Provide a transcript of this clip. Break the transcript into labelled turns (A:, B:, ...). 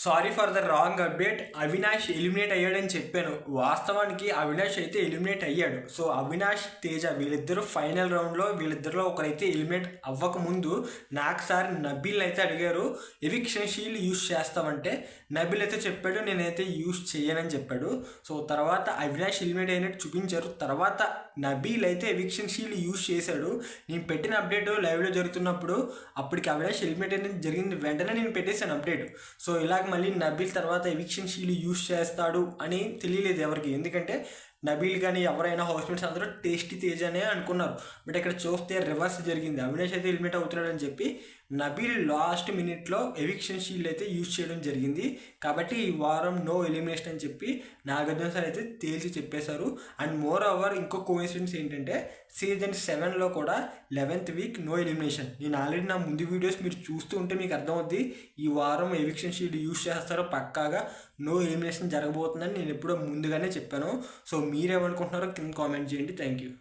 A: Sorry for the wrong update. Avinash eliminate అయ్యాడని చెప్పాను. వాస్తవానికి అవినాష్ అయితే ఎలిమినేట్ అయ్యాడు. సో అవినాష్, తేజ వీళ్ళిద్దరూ ఫైనల్ రౌండ్లో వీళ్ళిద్దరిలో ఒకరైతే ఎలిమినేట్ అవ్వకముందు నాకు సార్ నబీల్ అయితే అడిగారు ఎవిక్షన్ షీల్డ్ యూజ్ చేస్తామంటే నబీల్ అయితే చెప్పాడు నేనైతే యూజ్ చేయనని చెప్పాడు. సో తర్వాత అవినాష్ ఎలిమినేట్ అయినట్టు చూపించారు. తర్వాత నబీల్ అయితే ఎవిక్షన్ షీల్డ్ యూజ్ చేశాడు. నేను పెట్టిన అప్డేట్ లైవ్లో జరుగుతున్నప్పుడు అప్పటికి అవినాష్ ఎలిమినేట్ అనేది జరిగింది. వెంటనే నేను పెట్టేశాను అప్డేట్. సో ఇలాగ మళ్ళీ నబీల్ తర్వాత ఎవిక్షన్ షీల్డ్ యూజ్ చేస్తాడు అని తెలియలేదు ఎవరికి. ఎందుకంటే నబీల్ కానీ ఎవరైనా హౌస్మేట్స్ అందరూ టేస్టీ తేజ్ అనే అనుకున్నారు. బట్ ఇక్కడ చూస్తే రివర్స్ జరిగింది. అవినాష్ అయితే ఎలిమినేట్ అవుతున్నాడని చెప్పి నబీల్ లాస్ట్ మినిట్లో ఎవిక్షన్ షీల్డ్ అయితే యూజ్ చేయడం జరిగింది. కాబట్టి ఈ వారం నో ఎలిమినేషన్ అని చెప్పి నాగార్జున సార్ అయితే తేల్చి చెప్పేశారు. అండ్ మోర్ ఓవర్ ఇంకో కోఇన్సిడెన్స్ ఏంటంటే సీజన్ 7లో కూడా 11th వీక్ నో ఎలిమినేషన్. నేను ఆల్రెడీ నా ముందు వీడియోస్ మీరు చూస్తూ ఉంటే మీకు అర్థమవుద్ది ఈ వారం ఎవిక్షన్ షీల్డ్ యూజ్ చేస్తారో పక్కాగా నో ఎలిమినేషన్ జరగబోతుందని నేను ఎప్పుడో ముందుగానే చెప్పాను. సో మీరేమనుకుంటున్నారో కింద కామెంట్ చేయండి. Thank you.